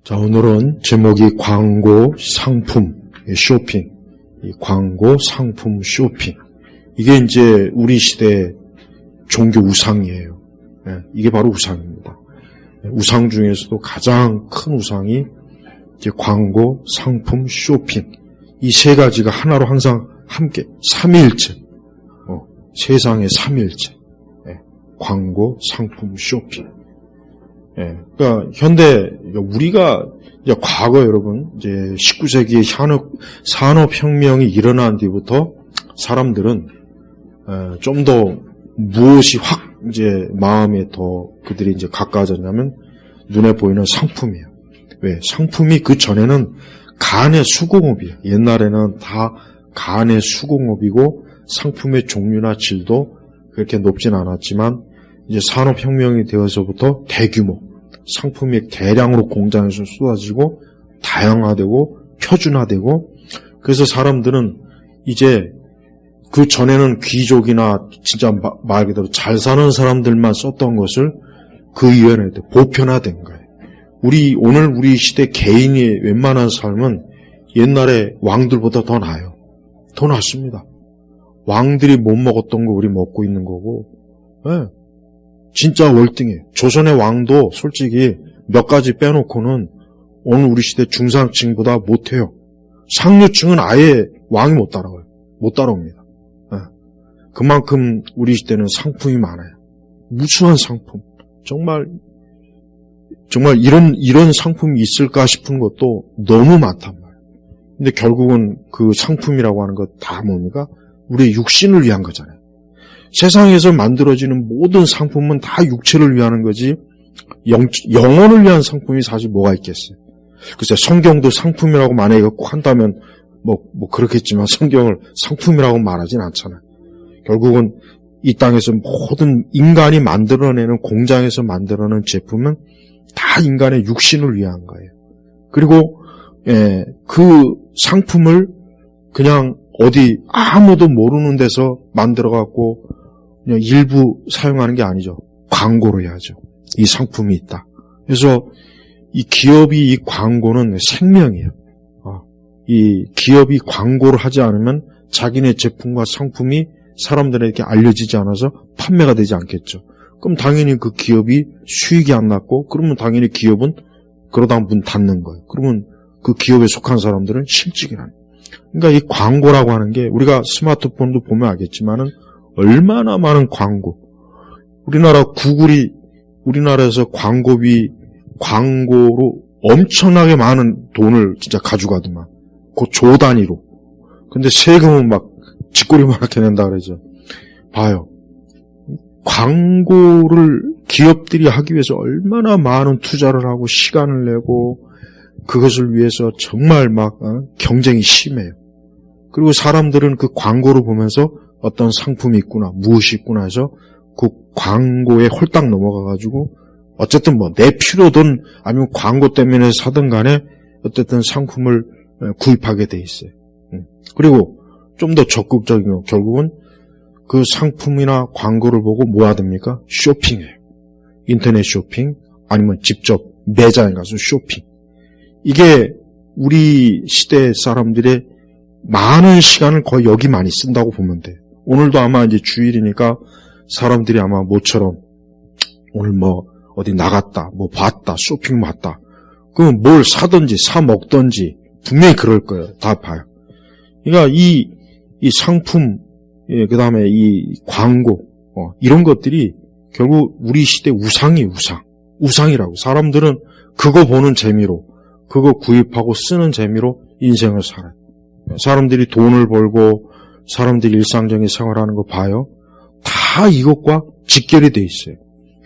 자, 오늘은 제목이 광고, 상품, 쇼핑. 이 광고, 상품, 쇼핑. 이게 이제 우리 시대의 종교 우상이에요. 이게 바로 우상입니다. 우상 중에서도 가장 큰 우상이 이제 광고, 상품, 쇼핑. 이 세 가지가 하나로 항상 함께, 삼위일체. 세상의 삼위일체. 광고, 상품, 쇼핑. 그러니까 현대 우리가 이제 과거 여러분 이제 19세기의 산업혁명이 일어난 뒤부터 사람들은 좀 더 무엇이 확 이제 마음에 더 그들이 이제 가까워졌냐면 눈에 보이는 상품이에요. 왜? 상품이 그 전에는 간의 수공업이에요. 옛날에는 다 간의 수공업이고 상품의 종류나 질도 그렇게 높진 않았지만 이제 산업혁명이 되어서부터 대규모 상품이 대량으로 공장에서 쏟아지고 다양화되고 표준화되고 그래서 사람들은 이제 그 전에는 귀족이나 진짜 말 그대로 잘 사는 사람들만 썼던 것을 그 이후에는 보편화된 거예요. 오늘 우리 시대 개인의 웬만한 삶은 옛날에 왕들보다 더 나아요. 더 낫습니다. 왕들이 못 먹었던 거 우리 먹고 있는 거고, 진짜 월등해. 조선의 왕도 솔직히 몇 가지 빼놓고는 오늘 우리 시대 중상층보다 못해요. 상류층은 아예 왕이 못 따라가요. 못 따라옵니다. 그만큼 우리 시대는 상품이 많아요. 무수한 상품. 정말 이런 상품이 있을까 싶은 것도 너무 많단 말이에요. 근데 결국은 그 상품이라고 하는 것 다 뭡니까? 우리의 육신을 위한 거잖아요. 세상에서 만들어지는 모든 상품은 다 육체를 위하는 거지 영혼을 위한 상품이 사실 뭐가 있겠어요. 글쎄 성경도 상품이라고 만약에 꼭 한다면 뭐 그렇겠지만 성경을 상품이라고 말하진 않잖아요. 결국은 이 땅에서 모든 인간이 만들어내는 공장에서 만들어내는 제품은 다 인간의 육신을 위한 거예요. 그리고 그 상품을 그냥 어디 아무도 모르는 데서 만들어갖고 그냥 일부 사용하는 게 아니죠. 광고로 해야죠. 이 상품이 있다. 그래서 이 기업이 이 광고는 생명이에요. 이 기업이 광고를 하지 않으면 자기네 제품과 상품이 사람들에게 알려지지 않아서 판매가 되지 않겠죠. 그럼 당연히 그 기업이 수익이 안 났고 그러면 당연히 기업은 그러다 문 닫는 거예요. 그러면 그 기업에 속한 사람들은 실직이 나요. 그러니까 이 광고라고 하는 게 우리가 스마트폰도 보면 알겠지만은 얼마나 많은 광고. 우리나라 구글이 우리나라에서 광고로 엄청나게 많은 돈을 진짜 가져가더만. 그 조 단위로. 근데 세금은 막 쥐꼬리만하게 낸다 그러죠. 봐요. 광고를 기업들이 하기 위해서 얼마나 많은 투자를 하고 시간을 내고 그것을 위해서 정말 막 경쟁이 심해요. 그리고 사람들은 그 광고를 보면서 어떤 상품이 있구나, 무엇이 있구나 해서 그 광고에 홀딱 넘어가가지고 어쨌든 내 필요든 아니면 광고 때문에 사든 간에 어쨌든 상품을 구입하게 돼 있어요. 그리고 좀 더 적극적인 거 결국은 그 상품이나 광고를 보고 뭐 하됩니까? 쇼핑해요. 인터넷 쇼핑 아니면 직접 매장에 가서 쇼핑. 이게 우리 시대 사람들의 많은 시간을 거의 여기 많이 쓴다고 보면 돼요. 오늘도 아마 이제 주일이니까 사람들이 아마 모처럼 오늘 어디 나갔다, 봤다, 쇼핑 왔다. 그럼 뭘 사든지 사 먹든지 분명히 그럴 거예요. 다 봐요. 그러니까 이 상품, 그 다음에 이 광고, 이런 것들이 결국 우리 시대 우상이라고. 사람들은 그거 보는 재미로, 그거 구입하고 쓰는 재미로 인생을 살아요. 사람들이 돈을 벌고, 사람들이 일상적인 생활하는 거 봐요. 다 이것과 직결이 돼 있어요.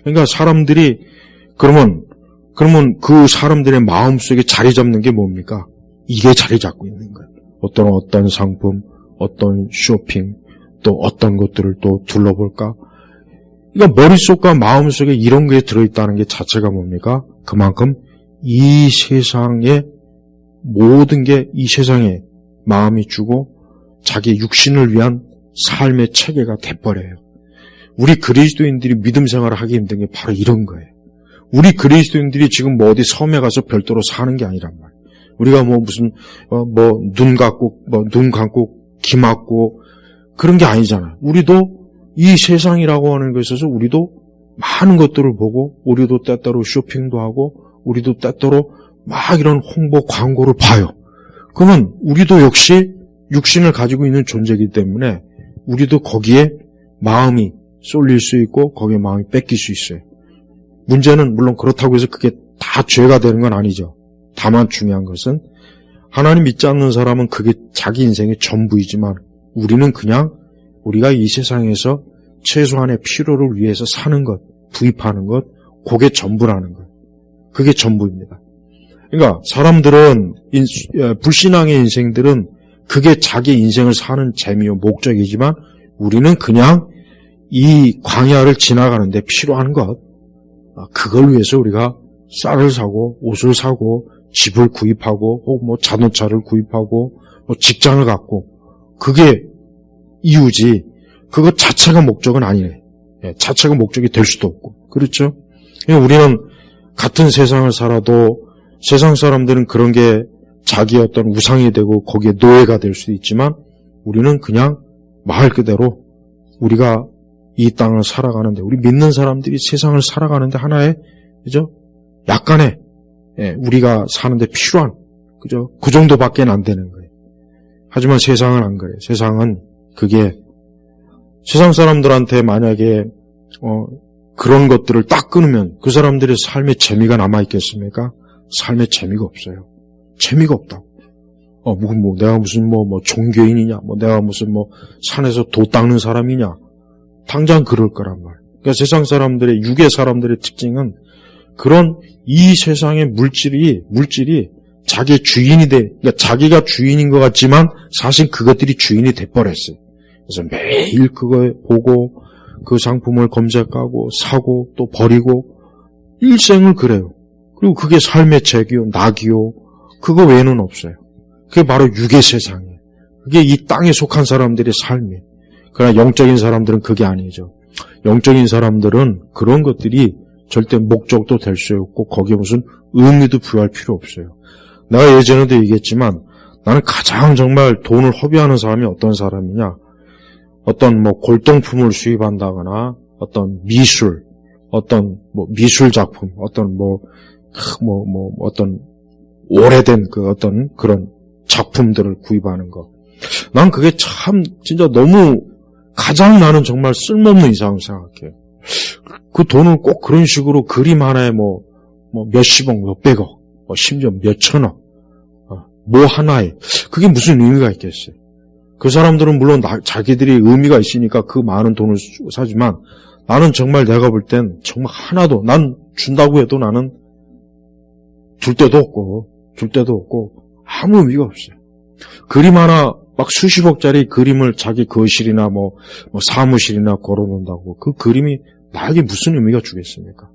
그러니까 사람들이, 그러면 그 사람들의 마음속에 자리 잡는 게 뭡니까? 이게 자리 잡고 있는 거예요. 어떤 상품, 어떤 쇼핑, 또 어떤 것들을 또 둘러볼까? 그러니까 머릿속과 마음속에 이런 게 들어있다는 게 자체가 뭡니까? 그만큼 이 세상에 모든 게 이 세상에 마음이 주고 자기 육신을 위한 삶의 체계가 돼버려요. 우리 그리스도인들이 믿음 생활을 하기 힘든 게 바로 이런 거예요. 우리 그리스도인들이 지금 뭐 어디 섬에 가서 별도로 사는 게 아니란 말이에요. 우리가 뭐 무슨 눈 감고 귀 막고 그런 게 아니잖아요. 우리도 이 세상이라고 하는 것에 있어서 우리도 많은 것들을 보고, 우리도 때때로 쇼핑도 하고, 우리도 때때로 막 이런 홍보 광고를 봐요. 그러면 우리도 역시 육신을 가지고 있는 존재이기 때문에 우리도 거기에 마음이 쏠릴 수 있고 거기에 마음이 뺏길 수 있어요. 문제는 물론 그렇다고 해서 그게 다 죄가 되는 건 아니죠. 다만 중요한 것은 하나님 믿지 않는 사람은 그게 자기 인생의 전부이지만 우리는 그냥 우리가 이 세상에서 최소한의 필요를 위해서 사는 것, 구입하는 것, 그게 전부라는 거예요. 그게 전부입니다. 그러니까 사람들은 불신앙의 인생들은 그게 자기 인생을 사는 재미요 목적이지만 우리는 그냥 이 광야를 지나가는데 필요한 것, 그걸 위해서 우리가 쌀을 사고 옷을 사고 집을 구입하고 혹은 뭐 자동차를 구입하고 뭐 직장을 갖고 그게 이유지 그것 자체가 목적은 아니네. 자체가 목적이 될 수도 없고 그렇죠? 우리는 같은 세상을 살아도 세상 사람들은 그런 게 자기의 어떤 우상이 되고 거기에 노예가 될 수도 있지만 우리는 그냥 말 그대로 우리가 이 땅을 살아가는데 우리 믿는 사람들이 세상을 살아가는데 하나의 그죠? 약간의 우리가 사는데 필요한 그죠? 그 정도밖에 안 되는 거예요. 하지만 세상은 안 그래요. 세상은 그게 세상 사람들한테 만약에 그런 것들을 딱 끊으면 그 사람들의 삶의 재미가 남아있겠습니까? 삶의 재미가 없어요. 재미가 없다고. 내가 무슨 종교인이냐, 내가 무슨 산에서 도 닦는 사람이냐. 당장 그럴 거란 말이에요. 그러니까 세상 사람들의, 육의 사람들의 특징은 그런 이 세상의 물질이 자기의 주인이 그러니까 자기가 주인인 것 같지만 사실 그것들이 주인이 돼버렸어요. 그래서 매일 그거 보고 그 상품을 검색하고 사고 또 버리고 일생을 그래요. 그리고 그게 삶의 재기요, 낙이요. 그거 외에는 없어요. 그게 바로 육의 세상이에요. 그게 이 땅에 속한 사람들의 삶이에요. 그러나 영적인 사람들은 그게 아니죠. 영적인 사람들은 그런 것들이 절대 목적도 될 수 없고 거기에 무슨 의미도 부여할 필요 없어요. 내가 예전에도 얘기했지만 나는 가장 정말 돈을 허비하는 사람이 어떤 사람이냐. 어떤 골동품을 수입한다거나 어떤 미술, 어떤 미술 작품, 어떤 어떤 오래된 어떤 그런 작품들을 구입하는 거. 난 그게 참 진짜 너무 가장 나는 정말 쓸모없는 이상을 생각해요. 그 돈을 꼭 그런 식으로 그림 하나에 몇십억, 몇백억, 심지어 몇천억, 하나에 그게 무슨 의미가 있겠어요? 그 사람들은 물론 자기들이 의미가 있으니까 그 많은 돈을 사지만 나는 정말 내가 볼 땐 정말 하나도 난 준다고 해도 나는 줄 데도 없고 아무 의미가 없어요. 그림 하나 막 수십억짜리 그림을 자기 거실이나 사무실이나 걸어놓는다고 그 그림이 나에게 무슨 의미가 주겠습니까?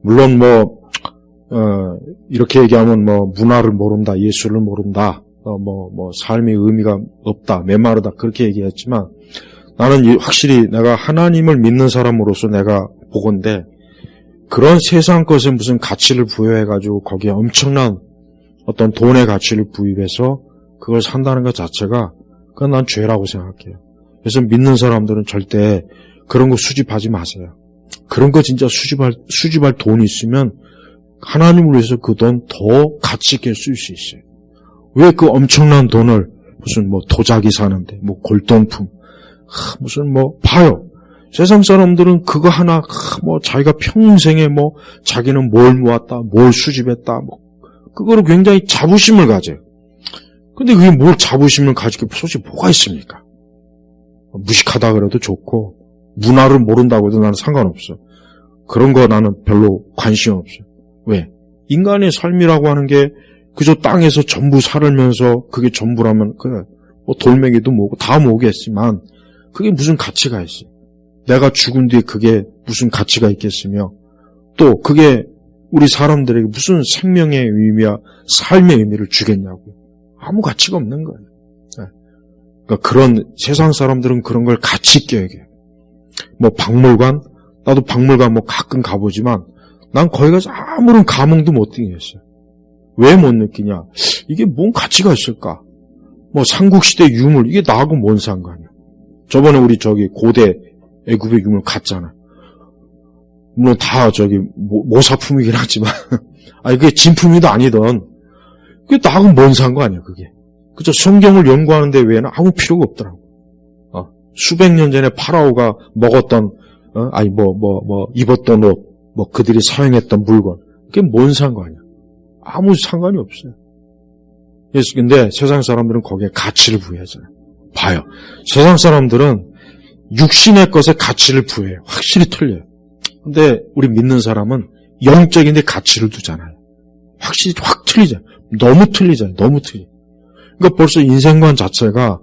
물론 이렇게 얘기하면 문화를 모른다, 예술을 모른다, 삶의 의미가 없다, 메마르다 그렇게 얘기했지만 나는 확실히 내가 하나님을 믿는 사람으로서 내가 보건대 그런 세상 것에 무슨 가치를 부여해가지고 거기에 엄청난 어떤 돈의 가치를 부입해서 그걸 산다는 것 자체가 그건 난 죄라고 생각해요. 그래서 믿는 사람들은 절대 그런 거 수집하지 마세요. 그런 거 진짜 수집할 돈이 있으면 하나님을 위해서 그 돈 더 가치 있게 쓸 수 있어요. 왜 그 엄청난 돈을 무슨 도자기 사는데 골동품 무슨 봐요. 세상 사람들은 그거 하나 자기가 평생에 자기는 뭘 모았다 뭘 수집했다 그거를 굉장히 자부심을 가져요. 근데 그게 뭘 자부심을 가지고 솔직히 뭐가 있습니까? 무식하다 그래도 좋고 문화를 모른다고 해도 나는 상관없어. 그런 거 나는 별로 관심 없어요. 왜? 인간의 삶이라고 하는 게 그저 땅에서 전부 살면서 그게 전부라면 그래 돌멩이도 모으고 다 모으겠지만 그게 무슨 가치가 있어요? 내가 죽은 뒤에 그게 무슨 가치가 있겠으며 또 그게 우리 사람들에게 무슨 생명의 의미야 삶의 의미를 주겠냐고. 아무 가치가 없는 거예요. 그러니까 그런 세상 사람들은 그런 걸 가치 있게 여겨요. 박물관 나도 박물관 가끔 가보지만 난 거기 가서 아무런 감흥도 못 느끼겠어요. 왜 못 느끼냐? 이게 뭔 가치가 있을까? 뭐 삼국시대 유물, 이게 나하고 뭔 상관이야? 저번에 우리 고대 애굽의 유물 갔잖아. 물론 다 모사품이긴 하지만, 그게 진품이도 아니던, 그게 나하고 뭔 상관이야, 그게. 그죠? 성경을 연구하는 데 외에는 아무 필요가 없더라고. 수백 년 전에 파라오가 먹었던, 입었던 옷, 그들이 사용했던 물건. 그게 뭔 상관이야? 아무 상관이 없어요. 그래서 근데 세상 사람들은 거기에 가치를 부여하잖아요. 봐요. 세상 사람들은 육신의 것에 가치를 부여해요. 확실히 틀려요. 근데 우리 믿는 사람은 영적인 데 가치를 두잖아요. 확실히 확 틀리잖아요. 너무 틀리잖아요. 너무 틀려. 그러니까 벌써 인생관 자체가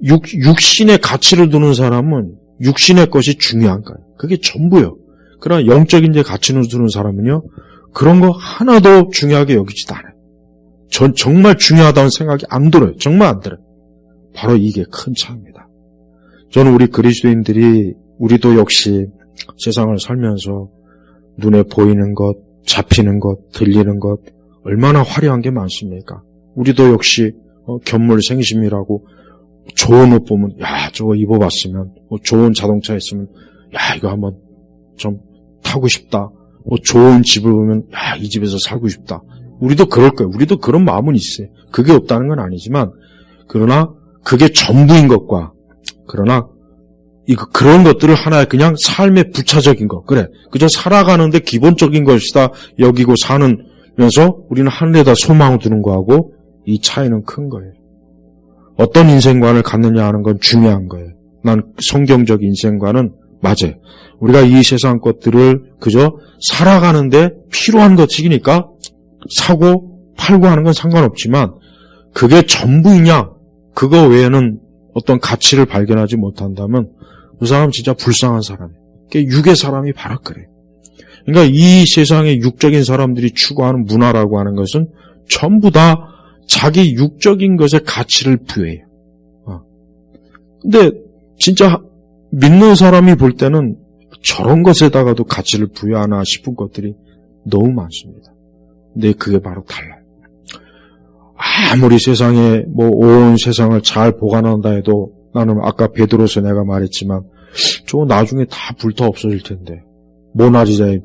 육신의 가치를 두는 사람은 육신의 것이 중요한 거예요. 그게 전부예요. 그러나 영적인 데 가치를 두는 사람은요, 그런 거 하나도 중요하게 여기지도 않아요. 정말 중요하다는 생각이 안 들어요. 정말 안 들어요. 바로 이게 큰 차이입니다. 저는 우리 그리스도인들이, 우리도 역시 세상을 살면서 눈에 보이는 것, 잡히는 것, 들리는 것, 얼마나 화려한 게 많습니까? 우리도 역시 견물생심이라고 좋은 옷 보면, 저거 입어봤으면, 좋은 자동차 있으면, 이거 한번 좀 타고 싶다. 좋은 집을 보면, 이 집에서 살고 싶다. 우리도 그럴 거예요. 우리도 그런 마음은 있어요. 그게 없다는 건 아니지만, 그러나 그게 전부인 것과, 그러나 그런 것들을 하나의 그냥 삶의 부차적인 것, 그래, 그저 살아가는데 기본적인 것이다 여기고 사는면서 우리는 하늘에다 소망을 두는 거하고 이 차이는 큰 거예요. 어떤 인생관을 갖느냐 하는 건 중요한 거예요. 난 성경적 인생관은 맞아요. 우리가 이 세상 것들을 그저 살아가는데 필요한 것이니까 사고 팔고 하는 건 상관없지만, 그게 전부이냐, 그거 외에는 어떤 가치를 발견하지 못한다면 그 사람 진짜 불쌍한 사람이에요. 그게 육의 사람이 바로 그래요. 그러니까 이 세상의 육적인 사람들이 추구하는 문화라고 하는 것은 전부 다 자기 육적인 것에 가치를 부여해요. 근데 진짜 믿는 사람이 볼 때는 저런 것에다가도 가치를 부여하나 싶은 것들이 너무 많습니다. 근데 그게 바로 달라요. 아무리 세상에 온 세상을 잘 보관한다 해도, 나는 아까 베드로서 내가 말했지만 저거 나중에 다 불타 없어질 텐데, 모나리자의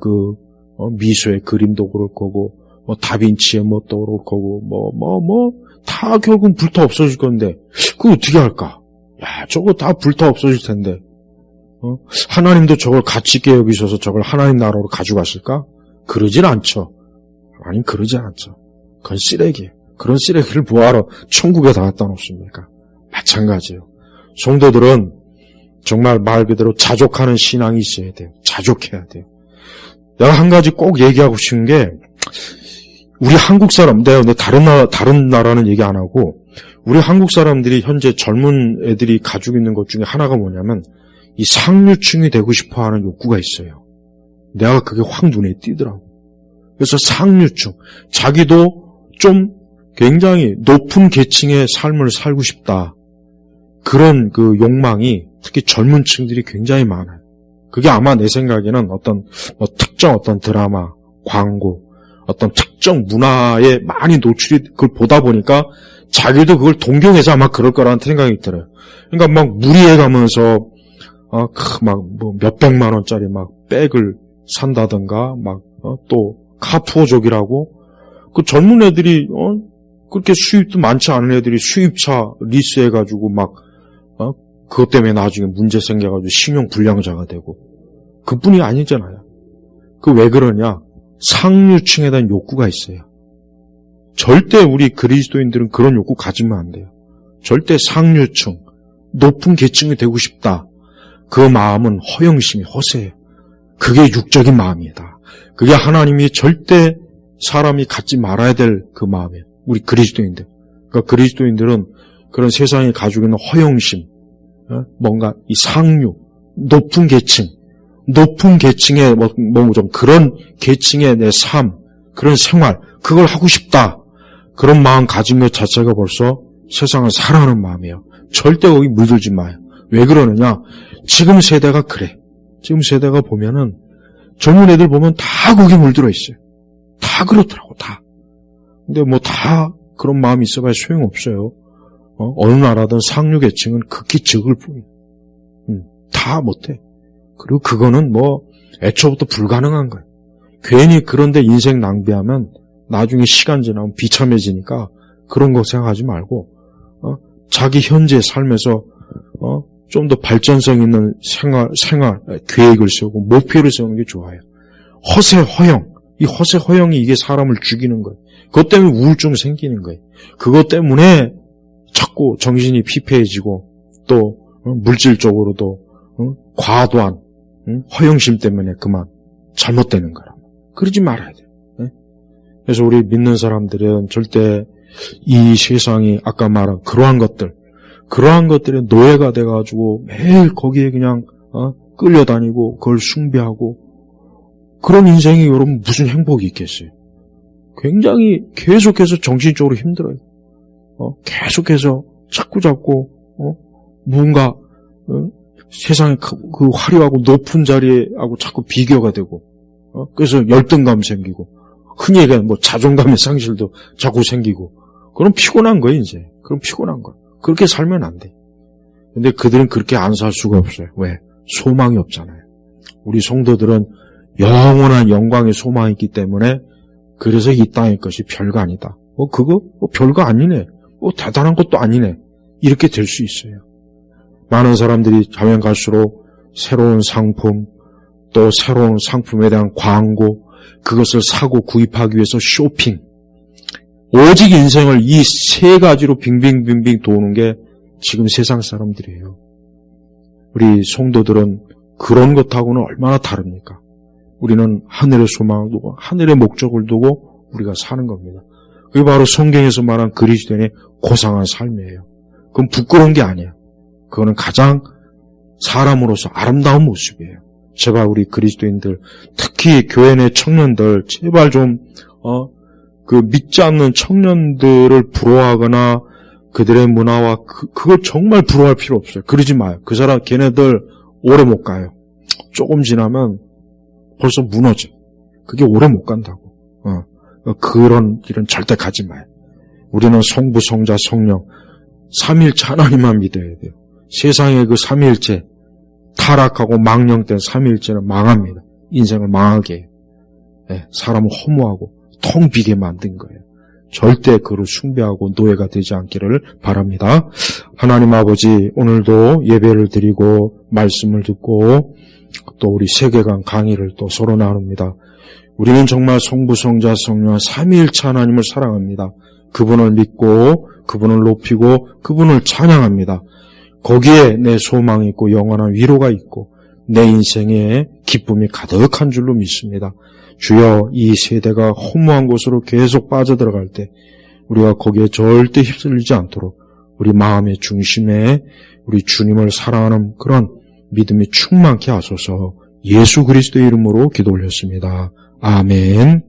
미소의 그림도 그럴 거고, 다빈치의 뭣도 그럴 거고, 다 결국은 불타 없어질 건데 그거 어떻게 할까? 저거 다 불타 없어질 텐데, 하나님도 저걸 가치 있게 여기셔서 저걸 하나님 나라로 가져가실까? 그러진 않죠. 하나님 그러지 않죠. 그건 쓰레기예요. 그런 쓰레기를 뭐하러 천국에 다 갖다 놓습니까? 마찬가지예요. 성도들은 정말 말 그대로 자족하는 신앙이 있어야 돼요. 자족해야 돼요. 내가 한 가지 꼭 얘기하고 싶은 게, 우리 한국 사람, 내가 다른 나라는 얘기 안 하고, 우리 한국 사람들이 현재 젊은 애들이 가지고 있는 것 중에 하나가 뭐냐면, 이 상류층이 되고 싶어 하는 욕구가 있어요. 내가 그게 확 눈에 띄더라고. 그래서 상류층, 자기도 좀 굉장히 높은 계층의 삶을 살고 싶다. 그런 욕망이 특히 젊은 층들이 굉장히 많아요. 그게 아마 내 생각에는 특정 드라마, 광고, 어떤 특정 문화에 많이 노출이, 그걸 보다 보니까 자기도 그걸 동경해서 아마 그럴 거라는 생각이 들어요. 그러니까 무리해 가면서, 몇백만 원짜리 백을 산다든가, 또 카푸어족이라고, 그 젊은 애들이, 그렇게 수입도 많지 않은 애들이 수입차 리스해가지고 그것 때문에 나중에 문제 생겨가지고 신용불량자가 되고, 그뿐이 아니잖아요. 왜 그러냐? 상류층에 대한 욕구가 있어요. 절대 우리 그리스도인들은 그런 욕구 가지면 안 돼요. 절대 상류층, 높은 계층이 되고 싶다. 그 마음은 허영심이 허세예요. 그게 육적인 마음이다. 그게 하나님이 절대 사람이 갖지 말아야 될 그 마음이에요. 우리 그리스도인들. 그러니까 그리스도인들은 그런 세상이 가지고 있는 허영심, 뭔가 이 상류, 높은 계층의 좀 그런 계층의 내 삶, 그런 생활, 그걸 하고 싶다. 그런 마음 가진 것 자체가 벌써 세상을 사랑하는 마음이에요. 절대 거기 물들지 마요. 왜 그러느냐? 지금 세대가 그래. 지금 세대가 보면은 젊은 애들 보면 다 거기 물들어 있어요. 다 그렇더라고, 다. 근데 뭐 다 그런 마음이 있어봐야 소용없어요. 어느 나라든 상류계층은 극히 적을 뿐이에요. 다 못해. 그리고 그거는 뭐 애초부터 불가능한 거예요. 괜히 그런데 인생 낭비하면 나중에 시간 지나면 비참해지니까 그런 거 생각하지 말고 자기 현재 삶에서 좀 더 발전성 있는 생활 계획을 세우고 목표를 세우는 게 좋아요. 허세 허영, 이 허세 허영이 이게 사람을 죽이는 거예요. 그것 때문에 우울증 생기는 거예요. 그것 때문에 자꾸 정신이 피폐해지고 또 물질적으로도 과도한 허영심 때문에 그만 잘못되는 거라. 그러지 말아야 돼요. 그래서 우리 믿는 사람들은 절대 이 세상이 아까 말한 그러한 것들에 노예가 돼가지고 매일 거기에 그냥 끌려다니고 그걸 숭배하고 그런 인생이 여러분 무슨 행복이 있겠어요? 굉장히 계속해서 정신적으로 힘들어요. 계속해서 자꾸 뭔가 세상의 그 화려하고 높은 자리하고 자꾸 비교가 되고 그래서 열등감 생기고 흔히 얘기하는 뭐 자존감의 상실도 자꾸 생기고 그럼 피곤한 거예요 이제. 그럼 피곤한 거예요. 그렇게 살면 안 돼. 근데 그들은 그렇게 안 살 수가 없어요. 왜? 소망이 없잖아요. 우리 성도들은 영원한 영광의 소망이 있기 때문에 그래서 이 땅의 것이 별거 아니다. 그거 별거 아니네. 대단한 것도 아니네. 이렇게 될 수 있어요. 많은 사람들이 가면 갈수록 새로운 상품, 또 새로운 상품에 대한 광고, 그것을 사고 구입하기 위해서 쇼핑. 오직 인생을 이 세 가지로 빙빙빙빙 도는 게 지금 세상 사람들이에요. 우리 성도들은 그런 것하고는 얼마나 다릅니까? 우리는 하늘의 소망을 두고 하늘의 목적을 두고 우리가 사는 겁니다. 그게 바로 성경에서 말한 그리스도인의 고상한 삶이에요. 그건 부끄러운 게 아니에요. 그거는 가장 사람으로서 아름다운 모습이에요. 제발 우리 그리스도인들, 특히 교회 내 청년들, 제발 좀 그 믿지 않는 청년들을 부러워하거나 그들의 문화와 그걸 정말 부러워할 필요 없어요. 그러지 마요. 그 사람 걔네들 오래 못 가요. 조금 지나면 벌써 무너져. 그게 오래 못 간다고. 그런 일은 절대 가지 마요. 우리는 성부, 성자, 성령 삼일체 하나님만 믿어야 돼요. 세상의 그 삼일체 타락하고 망령된 삼일체는 망합니다. 인생을 망하게 해요. 사람을 허무하고 텅 비게 만든 거예요. 절대 그를 숭배하고 노예가 되지 않기를 바랍니다. 하나님 아버지, 오늘도 예배를 드리고 말씀을 듣고 또 우리 세계관 강의를 또 서로 나눕니다. 우리는 정말 성부, 성자, 성령 삼위일체 하나님을 사랑합니다. 그분을 믿고 그분을 높이고 그분을 찬양합니다. 거기에 내 소망이 있고 영원한 위로가 있고 내 인생에 기쁨이 가득한 줄로 믿습니다. 주여, 이 세대가 허무한 곳으로 계속 빠져들어갈 때 우리가 거기에 절대 휩쓸리지 않도록 우리 마음의 중심에 우리 주님을 사랑하는 그런 믿음이 충만케 하소서. 예수 그리스도의 이름으로 기도 올렸습니다. 아멘.